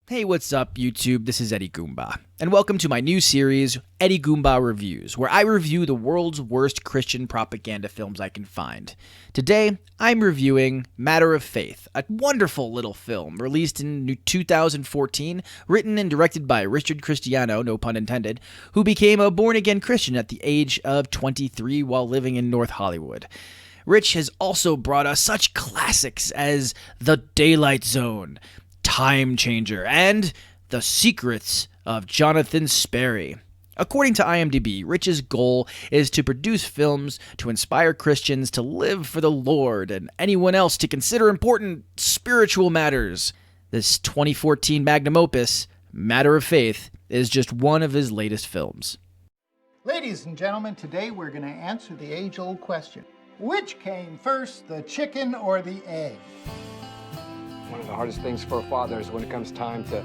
Hey, what's up, YouTube? This is eddygoombah, and welcome to my new series, eddygoombah Reviews, where I review the world's worst Christian propaganda films I can find. Today, I'm reviewing Matter of Faith, a wonderful little film released in 2014, written and directed by Richard Cristiano, no pun intended, who became a born-again Christian at the age of 23 while living in North Hollywood. Rich has also brought us such classics as The Daylight Zone, Time Changer, and The Secrets of Jonathan Sperry. According to IMDb, Rich's goal is to produce films to inspire Christians to live for the Lord and anyone else to consider important spiritual matters. This 2014 magnum opus, Matter of Faith, is just one of his latest films. Ladies and gentlemen, today we're going to answer the age-old question. Which came first, the chicken or the egg? One of the hardest things for a father is when it comes time to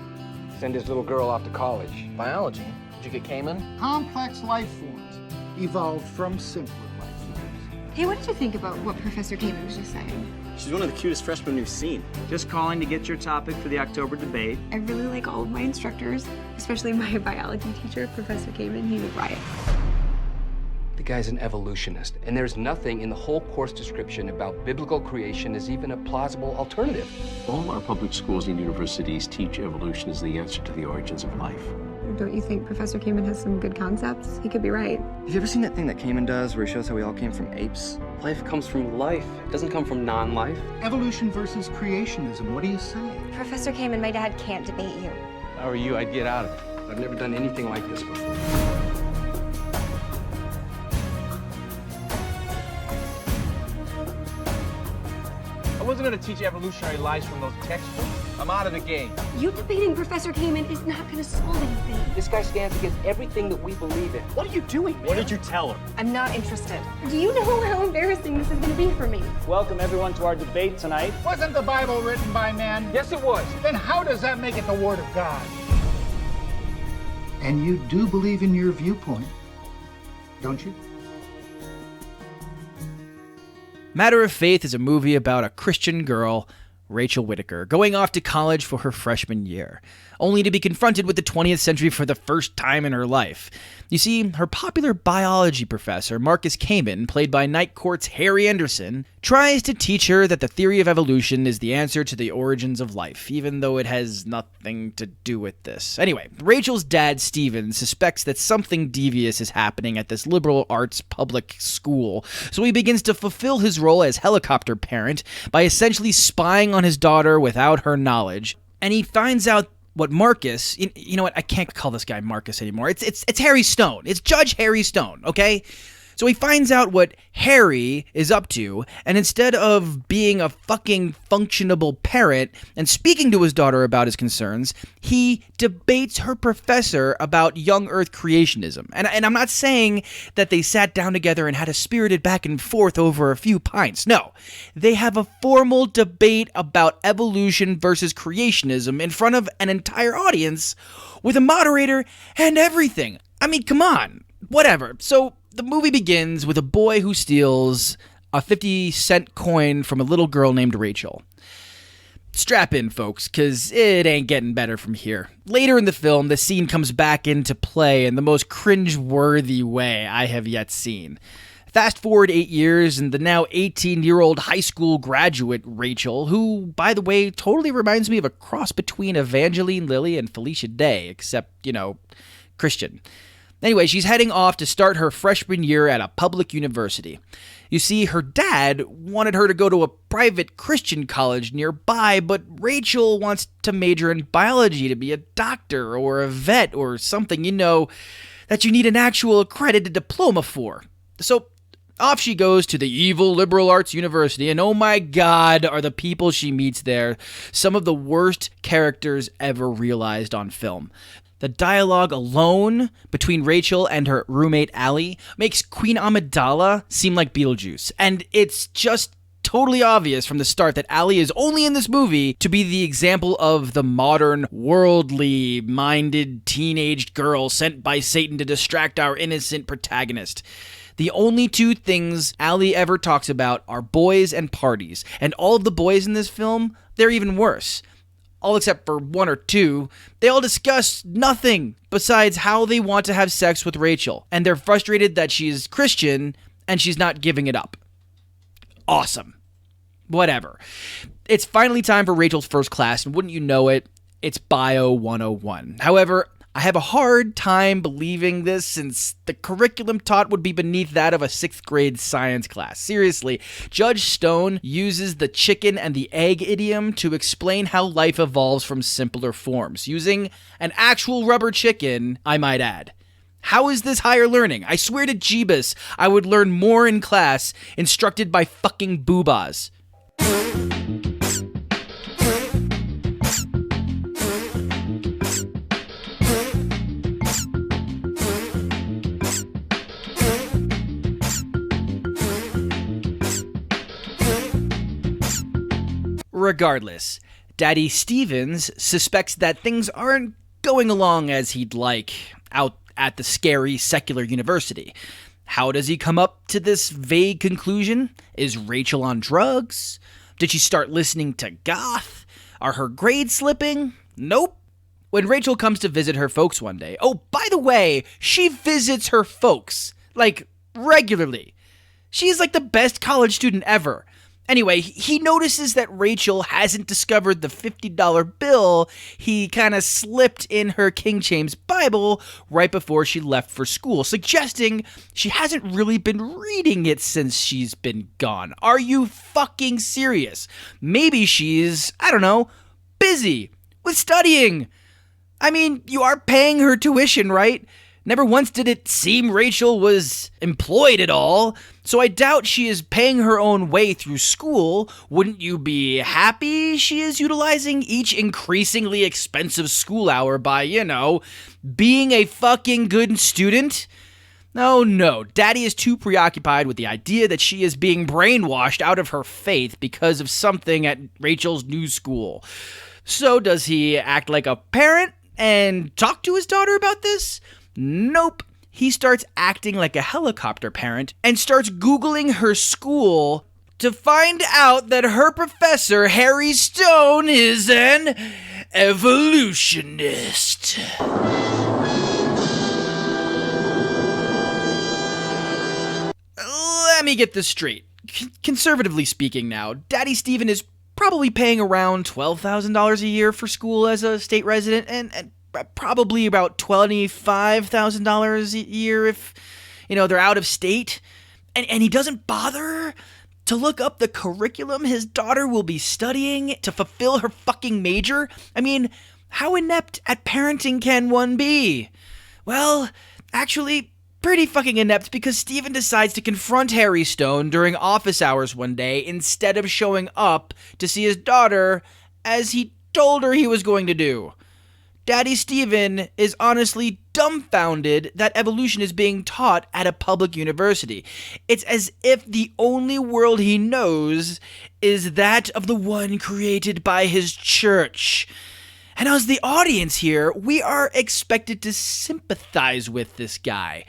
send his little girl off to college. Biology? Did you get Cayman? Complex life forms evolved from simpler life forms. Hey, what did you think about what Professor Cayman was just saying? She's one of the cutest freshmen we've seen. Just calling to get your topic for the October debate. I really like all of my instructors, especially my biology teacher, Professor Cayman. He's a riot. The guy's an evolutionist, and there's nothing in the whole course description about biblical creation as even a plausible alternative. All our public schools and universities teach evolution as the answer to the origins of life. Don't you think Professor Cayman has some good concepts? He could be right. Have you ever seen that thing that Cayman does where he shows how we all came from apes? Life comes from life. It doesn't come from non-life. Evolution versus creationism, what do you say? Professor Cayman, my dad can't debate you. If I were you, I'd get out of it. I've never done anything like this before. I wasn't going to teach evolutionary lies from those textbooks. I'm out of the game. You debating Professor Cayman is not going to solve anything. This guy stands against everything that we believe in. What are you doing, man? What did you tell her? I'm not interested. Do you know how embarrassing this is going to be for me? Welcome everyone to our debate tonight. Wasn't the Bible written by men? Yes, it was. Then how does that make it the Word of God? And you do believe in your viewpoint, don't you? Matter of Faith is a movie about a Christian girl, Rachel Whitaker, going off to college for her freshman year, only to be confronted with the 20th century for the first time in her life. You see, her popular biology professor, Marcus Kamen, played by Night Court's Harry Anderson, tries to teach her that the theory of evolution is the answer to the origins of life, even though it has nothing to do with this. Anyway, Rachel's dad, Steven, suspects that something devious is happening at this liberal arts public school, so he begins to fulfill his role as helicopter parent by essentially spying on his daughter without her knowledge, and he finds out what Marcus, you know what, I can't call this guy Marcus anymore. It's Harry Stone. It's Judge Harry Stone, okay? So he finds out what Harry is up to, and instead of being a fucking functionable parent and speaking to his daughter about his concerns, he debates her professor about young earth creationism. And I'm not saying that they sat down together and had a spirited back and forth over a few pints. No, they have a formal debate about evolution versus creationism in front of an entire audience with a moderator and everything. I mean, come on. Whatever. So the movie begins with a boy who steals a 50-cent coin from a little girl named Rachel. Strap in, folks, because it ain't getting better from here. Later in the film, the scene comes back into play in the most cringe-worthy way I have yet seen. Fast forward 8 years, and the now 18-year-old high school graduate Rachel, who, by the way, totally reminds me of a cross between Evangeline Lilly and Felicia Day, except, Christian. Anyway, she's heading off to start her freshman year at a public university. You see, her dad wanted her to go to a private Christian college nearby, but Rachel wants to major in biology to be a doctor or a vet or something, that you need an actual accredited diploma for. So off she goes to the evil liberal arts university, and oh my God, are the people she meets there some of the worst characters ever realized on film. The dialogue alone between Rachel and her roommate Allie makes Queen Amidala seem like Beetlejuice, and it's just totally obvious from the start that Allie is only in this movie to be the example of the modern, worldly-minded teenage girl sent by Satan to distract our innocent protagonist. The only two things Allie ever talks about are boys and parties, and all of the boys in this film, they're even worse. all except for one or two, they all discuss nothing besides how they want to have sex with Rachel, and they're frustrated that she's Christian and she's not giving it up. Awesome. Whatever. It's finally time for Rachel's first class, and wouldn't you know it, it's Bio 101. However, I have a hard time believing this since the curriculum taught would be beneath that of a 6th grade science class. Seriously, Judge Stone uses the chicken and the egg idiom to explain how life evolves from simpler forms, using an actual rubber chicken, I might add. How is this higher learning? I swear to Jeebus, I would learn more in class instructed by fucking boobas. Regardless, Daddy Stevens suspects that things aren't going along as he'd like out at the scary secular university. How does he come up to this vague conclusion? Is Rachel on drugs? Did she start listening to goth? Are her grades slipping? Nope. When Rachel comes to visit her folks one day, oh, by the way, she visits her folks, like, regularly. She's like the best college student ever. Anyway, he notices that Rachel hasn't discovered the $50 bill he kind of slipped in her King James Bible right before she left for school, suggesting she hasn't really been reading it since she's been gone. Are you fucking serious? Maybe she's, I don't know, busy with studying. I mean, you are paying her tuition, right? Never once did it seem Rachel was employed at all, so I doubt she is paying her own way through school. Wouldn't you be happy she is utilizing each increasingly expensive school hour by, being a fucking good student? No, Daddy is too preoccupied with the idea that she is being brainwashed out of her faith because of something at Rachel's new school. So does he act like a parent and talk to his daughter about this? Nope. He starts acting like a helicopter parent and starts Googling her school to find out that her professor, Harry Stone, is an evolutionist. Let me get this straight. Conservatively speaking now, Daddy Stephen is probably paying around $12,000 a year for school as a state resident, and probably about $25,000 a year if, they're out of state. And he doesn't bother to look up the curriculum his daughter will be studying to fulfill her fucking major. I mean, how inept at parenting can one be? Well, actually, pretty fucking inept, because Steven decides to confront Harry Stone during office hours one day instead of showing up to see his daughter as he told her he was going to do. Daddy Stephen is honestly dumbfounded that evolution is being taught at a public university. It's as if the only world he knows is that of the one created by his church. And as the audience here, we are expected to sympathize with this guy.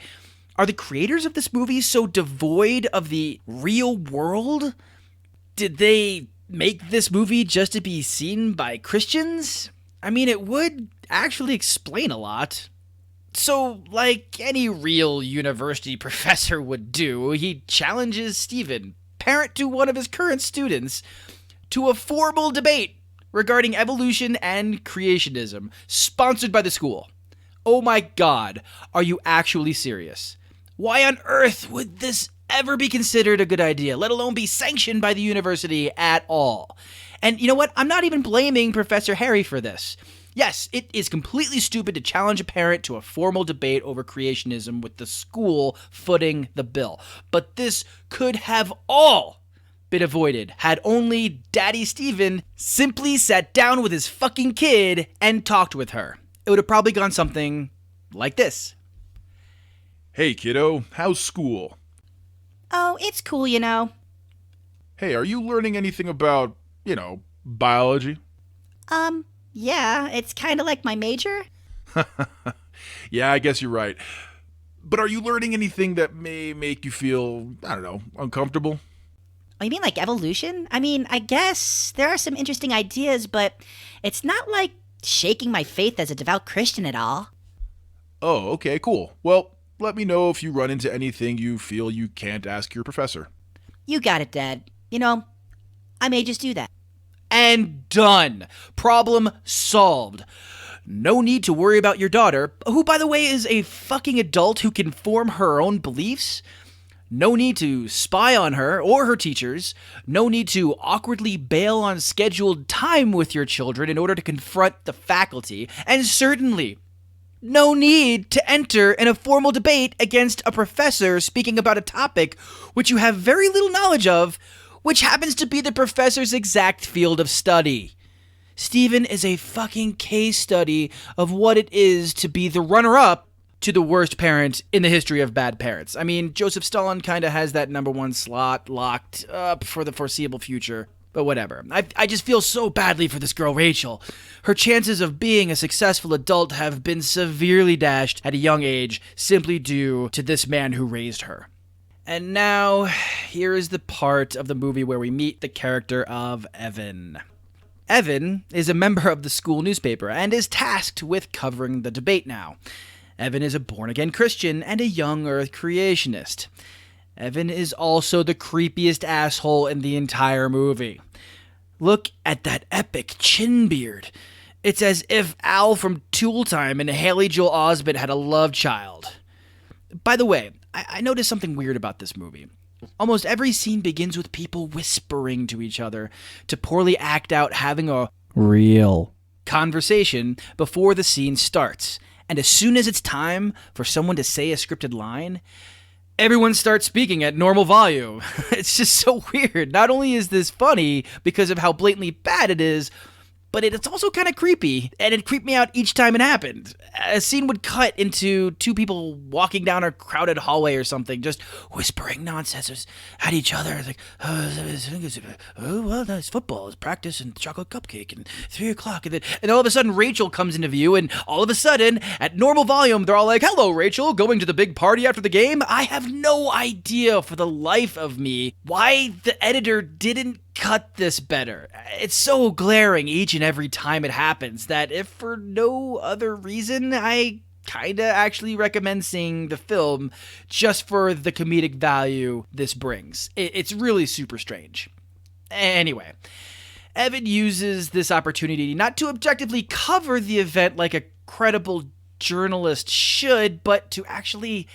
Are the creators of this movie so devoid of the real world? Did they make this movie just to be seen by Christians? I mean, it would actually explain a lot. So, like any real university professor would do, he challenges Stephen, parent to one of his current students, to a formal debate regarding evolution and creationism, sponsored by the school. Oh my God, are you actually serious? Why on earth would this ever be considered a good idea, let alone be sanctioned by the university at all? And you know what? I'm not even blaming Professor Harry for this. Yes, it is completely stupid to challenge a parent to a formal debate over creationism with the school footing the bill. But this could have all been avoided had only Daddy Stephen simply sat down with his fucking kid and talked with her. It would have probably gone something like this. Hey, kiddo, how's school? Oh, it's cool, Hey, are you learning anything about, biology? Yeah, it's kind of like my major. Yeah, I guess you're right. But are you learning anything that may make you feel, uncomfortable? You mean like evolution? I mean, I guess there are some interesting ideas, but it's not like shaking my faith as a devout Christian at all. Oh, okay, cool. Well, let me know if you run into anything you feel you can't ask your professor. You got it, Dad. You know, I may just do that. And done. Problem solved. No need to worry about your daughter, who, by the way, is a fucking adult who can form her own beliefs. No need to spy on her or her teachers. No need to awkwardly bail on scheduled time with your children in order to confront the faculty. And certainly, no need to enter in a formal debate against a professor speaking about a topic which you have very little knowledge of, which happens to be the professor's exact field of study. Stephen is a fucking case study of what it is to be the runner-up to the worst parent in the history of bad parents. I mean, Joseph Stalin kind of has that number one slot locked up for the foreseeable future, but whatever. I just feel so badly for this girl, Rachel. Her chances of being a successful adult have been severely dashed at a young age simply due to this man who raised her. And now, here is the part of the movie where we meet the character of Evan. Evan is a member of the school newspaper and is tasked with covering the debate now. Evan is a born-again Christian and a young Earth creationist. Evan is also the creepiest asshole in the entire movie. Look at that epic chin beard. It's as if Al from Tool Time and Haley Joel Osment had a love child. By the way, I noticed something weird about this movie. Almost every scene begins with people whispering to each other to poorly act out having a real conversation before the scene starts. And as soon as it's time for someone to say a scripted line, everyone starts speaking at normal volume. It's just so weird. Not only is this funny because of how blatantly bad it is, but it's also kind of creepy, and it creeped me out each time it happened. A scene would cut into two people walking down a crowded hallway or something, just whispering nonsense at each other. It's like, oh, well, that's football, it's practice, and chocolate cupcake, and 3 o'clock. And all of a sudden, Rachel comes into view, and all of a sudden, at normal volume, they're all like, hello, Rachel, going to the big party after the game? I have no idea for the life of me why the editor didn't cut this better. It's so glaring each and every time it happens that if for no other reason, I kinda actually recommend seeing the film just for the comedic value this brings. It's really super strange. Anyway, Evan uses this opportunity not to objectively cover the event like a credible journalist should, but to actually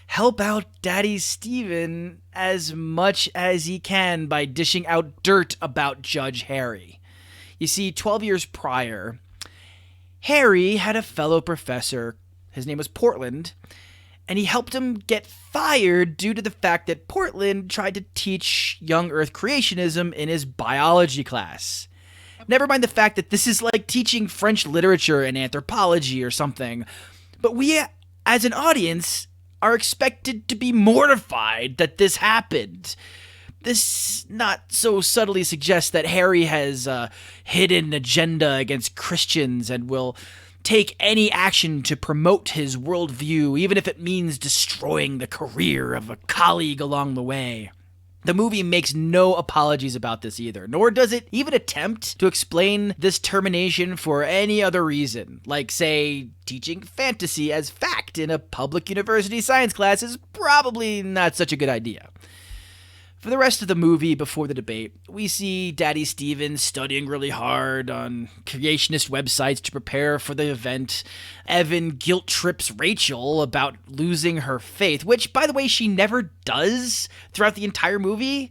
help out Daddy Stephen as much as he can by dishing out dirt about Judge Harry. You see, 12 years prior, Harry had a fellow professor, his name was Portland, and he helped him get fired due to the fact that Portland tried to teach young Earth creationism in his biology class. Never mind the fact that this is like teaching French literature and anthropology or something, but we, as an audience, are expected to be mortified that this happened. This not so subtly suggests that Harry has a hidden agenda against Christians and will take any action to promote his worldview, even if it means destroying the career of a colleague along the way. The movie makes no apologies about this either, nor does it even attempt to explain this termination for any other reason, like, say, teaching fantasy as fact in a public university science class is probably not such a good idea. For the rest of the movie before the debate, we see Daddy Stephen studying really hard on creationist websites to prepare for the event. Evan guilt trips Rachel about losing her faith, which, by the way, she never does throughout the entire movie.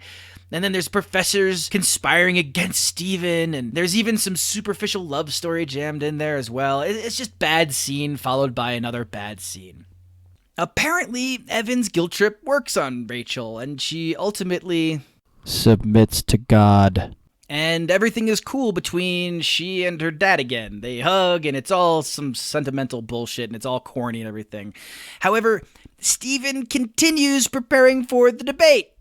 And then there's professors conspiring against Stephen, and there's even some superficial love story jammed in there as well. It's just bad scene followed by another bad scene. Apparently, Evan's guilt trip works on Rachel, and she ultimately submits to God. And everything is cool between she and her dad again. They hug, and it's all some sentimental bullshit, and it's all corny and everything. However, Stephen continues preparing for the debate.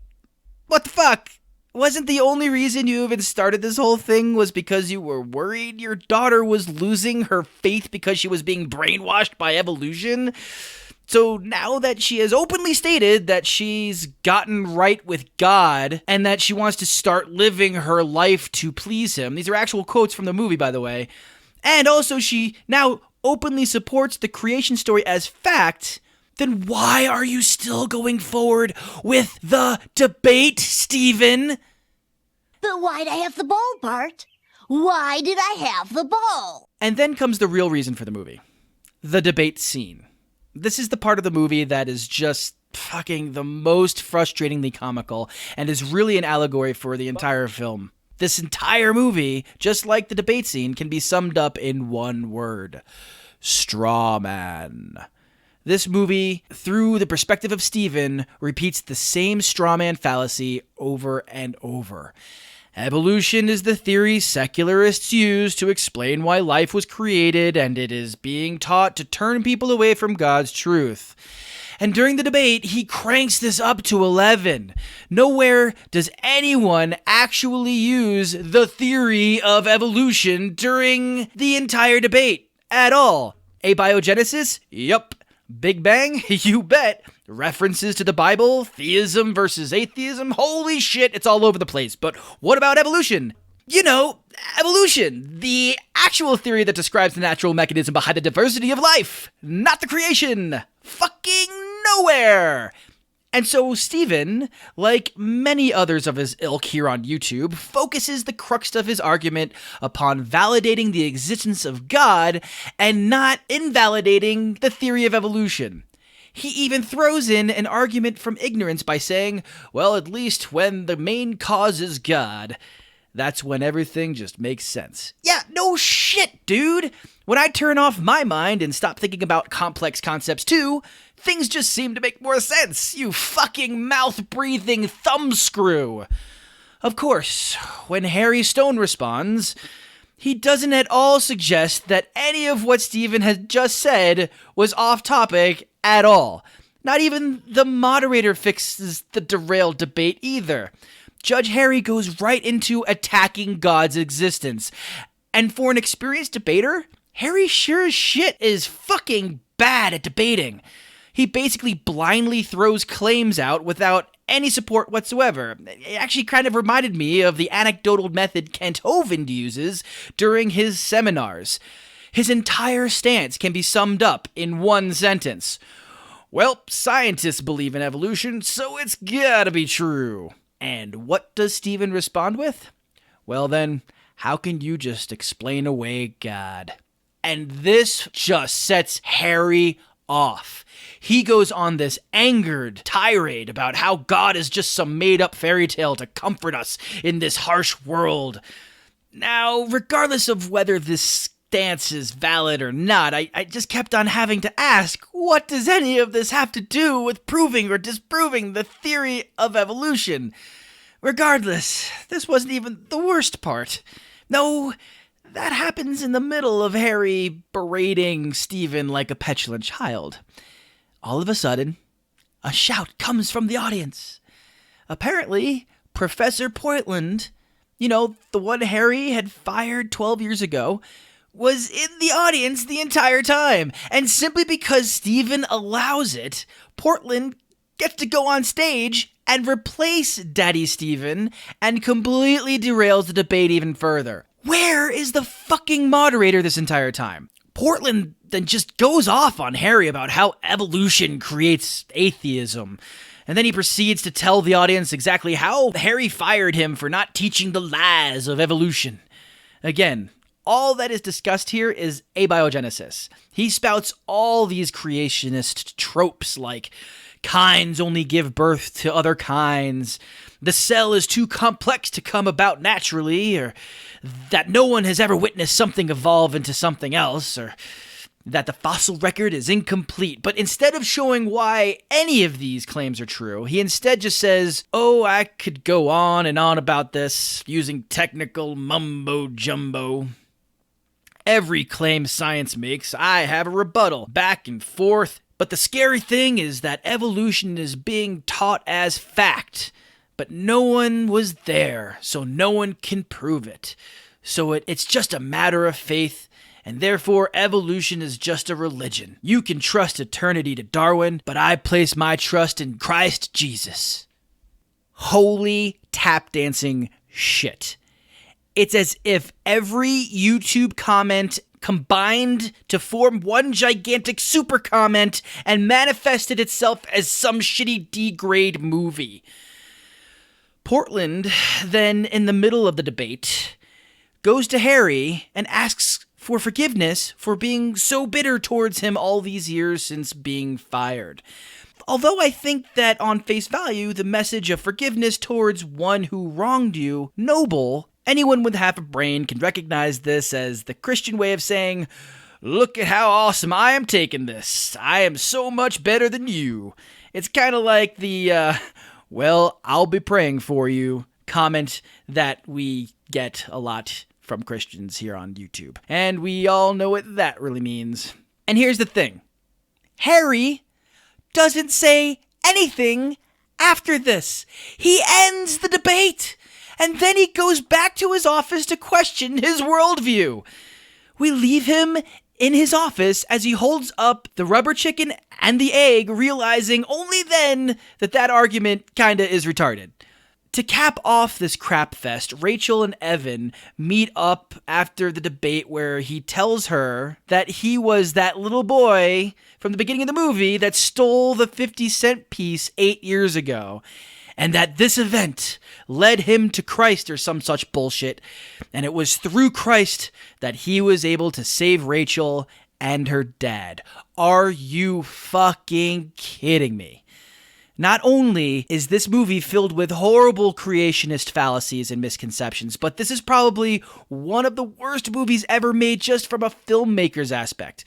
What the fuck? Wasn't the only reason you even started this whole thing was because you were worried your daughter was losing her faith because she was being brainwashed by evolution? So now that she has openly stated that she's gotten right with God and that she wants to start living her life to please him, these are actual quotes from the movie, by the way, and also she now openly supports the creation story as fact, then why are you still going forward with the debate, Stephen? But why'd I have the ball, Bart? Why did I have the ball? And then comes the real reason for the movie. The debate scene. This is the part of the movie that is just fucking the most frustratingly comical and is really an allegory for the entire film. This entire movie, just like the debate scene, can be summed up in one word. Straw man. This movie, through the perspective of Stephen, repeats the same straw man fallacy over and over. Evolution is the theory secularists use to explain why life was created, and it is being taught to turn people away from God's truth. And during the debate, he cranks this up to 11. Nowhere does anyone actually use the theory of evolution during the entire debate at all. Abiogenesis? Yup. Big Bang? You bet. References to the Bible, theism versus atheism, holy shit, it's all over the place. But what about evolution? You know, evolution, the actual theory that describes the natural mechanism behind the diversity of life, not the creation. Fucking nowhere. And so Stephen, like many others of his ilk here on YouTube, focuses the crux of his argument upon validating the existence of God and not invalidating the theory of evolution. He even throws in an argument from ignorance by saying, well, at least when the main cause is God, that's when everything just makes sense. Yeah, no shit, dude. When I turn off my mind and stop thinking about complex concepts too, things just seem to make more sense, you fucking mouth-breathing thumbscrew. Of course, when Harry Stone responds, he doesn't at all suggest that any of what Stephen had just said was off topic at all. Not even the moderator fixes the derailed debate either. Judge Harry goes right into attacking God's existence. And for an experienced debater, Harry sure as shit is fucking bad at debating. He basically blindly throws claims out without any support whatsoever. It actually kind of reminded me of the anecdotal method Kent Hovind uses during his seminars. His entire stance can be summed up in one sentence. Well, scientists believe in evolution, so it's gotta be true. And what does Stephen respond with? Well then, how can you just explain away God? And this just sets Harry off. He goes on this angered tirade about how God is just some made-up fairy tale to comfort us in this harsh world. Now, regardless of whether this stance is valid or not, I just kept on having to ask, what does any of this have to do with proving or disproving the theory of evolution? Regardless, this wasn't even the worst part. No, that happens in the middle of Harry berating Stephen like a petulant child. All of a sudden, a shout comes from the audience. Apparently, Professor Portland, you know, the one Harry had fired 12 years ago, was in the audience the entire time. And simply because Stephen allows it, Portland gets to go on stage and replace Daddy Stephen and completely derails the debate even further. Where is the fucking moderator this entire time? Portland then just goes off on Harry about how evolution creates atheism. And then he proceeds to tell the audience exactly how Harry fired him for not teaching the lies of evolution. Again, all that is discussed here is abiogenesis. He spouts all these creationist tropes like kinds only give birth to other kinds, the cell is too complex to come about naturally, or that no one has ever witnessed something evolve into something else, or that the fossil record is incomplete. But instead of showing why any of these claims are true, he instead just says, oh, I could go on and on about this using technical mumbo-jumbo. Every claim science makes, I have a rebuttal, back and forth. But the scary thing is that evolution is being taught as fact. But no one was there, so no one can prove it. So it's just a matter of faith, and therefore evolution is just a religion. You can trust eternity to Darwin, but I place my trust in Christ Jesus. Holy tap dancing shit. It's as if every YouTube comment combined to form one gigantic super comment and manifested itself as some shitty D-grade movie. Portland, then in the middle of the debate, goes to Harry and asks for forgiveness for being so bitter towards him all these years since being fired. Although I think that on face value, the message of forgiveness towards one who wronged you, noble, anyone with half a brain can recognize this as the Christian way of saying, look at how awesome I am taking this. I am so much better than you. It's kind of like the, well, I'll be praying for you comment that we get a lot from Christians here on YouTube. And we all know what that really means. And here's the thing. Harry doesn't say anything after this. He ends the debate. And then he goes back to his office to question his worldview. We leave him in his office as he holds up the rubber chicken and the egg, realizing only then that that argument kinda is retarded. To cap off this crap fest, Rachel and Evan meet up after the debate where he tells her that he was that little boy from the beginning of the movie that stole the 50-cent piece 8 years ago. And that this event led him to Christ or some such bullshit. And it was through Christ that he was able to save Rachel and her dad. Are you fucking kidding me? Not only is this movie filled with horrible creationist fallacies and misconceptions, but this is probably one of the worst movies ever made just from a filmmaker's aspect.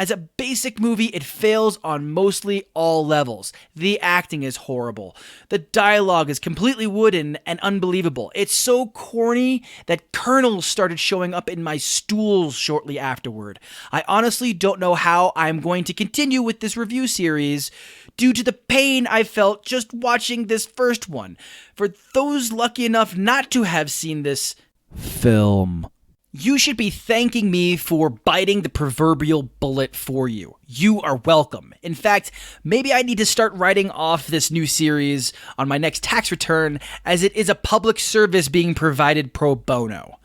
As a basic movie, it fails on mostly all levels. The acting is horrible. The dialogue is completely wooden and unbelievable. It's so corny that kernels started showing up in my stools shortly afterward. I honestly don't know how I'm going to continue with this review series due to the pain I felt just watching this first one. For those lucky enough not to have seen this film, you should be thanking me for biting the proverbial bullet for you. You are welcome. In fact, maybe I need to start writing off this new series on my next tax return, as it is a public service being provided pro bono.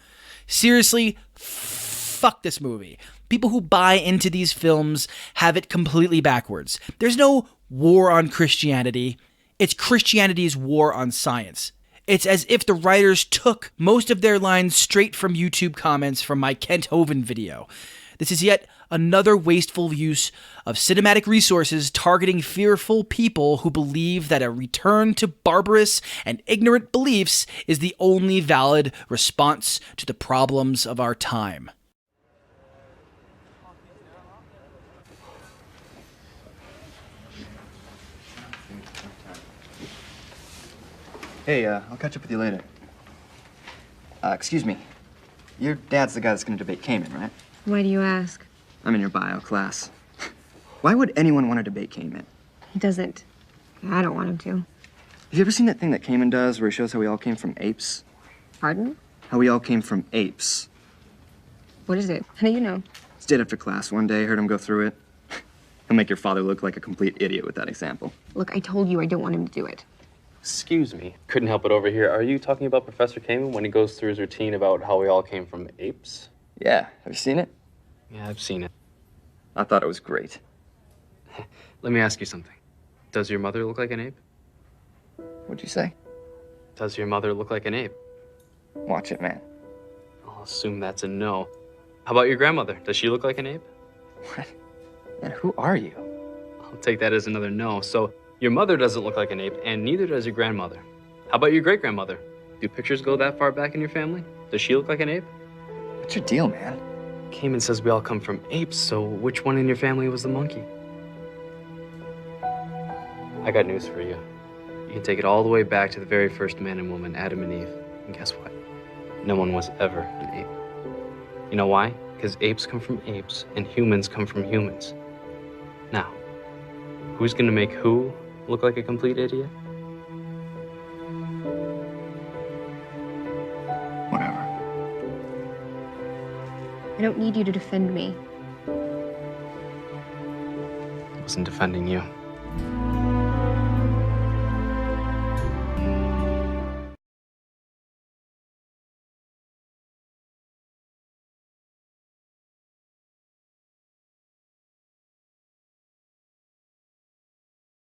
Seriously, fuck this movie. People who buy into these films have it completely backwards. There's no war on Christianity. It's Christianity's war on science. It's as if the writers took most of their lines straight from YouTube comments from my Kent Hovind video. This is yet another wasteful use of cinematic resources targeting fearful people who believe that a return to barbarous and ignorant beliefs is the only valid response to the problems of our time. Hey, I'll catch up with you later. Excuse me. Your dad's the guy that's gonna debate Cayman, right? Why do you ask? I'm in your bio class. Why would anyone want to debate Cayman? He doesn't. I don't want him to. Have you ever seen that thing that Cayman does where he shows how we all came from apes? Pardon? How we all came from apes. What is it? How do you know? Stayed after class one day, heard him go through it. He'll make your father look like a complete idiot with that example. Look, I told you I don't want him to do it. Excuse me. Couldn't help it over here. Are you talking about Professor Kamen when he goes through his routine about how we all came from apes? Yeah, have you seen it? Yeah, I've seen it. I thought it was great. Let me ask you something. Does your mother look like an ape? What'd you say? Does your mother look like an ape? Watch it, man. I'll assume that's a no. How about your grandmother? Does she look like an ape? What? Man, who are you? I'll take that as another no. So your mother doesn't look like an ape, and neither does your grandmother. How about your great-grandmother? Do pictures go that far back in your family? Does she look like an ape? What's your deal, man? Kamen says we all come from apes, so which one in your family was the monkey? I got news for you. You can take it all the way back to the very first man and woman, Adam and Eve. And guess what? No one was ever an ape. You know why? Because apes come from apes, and humans come from humans. Now, who's gonna make who look like a complete idiot? Whatever. don't need you to defend me. I wasn't defending you.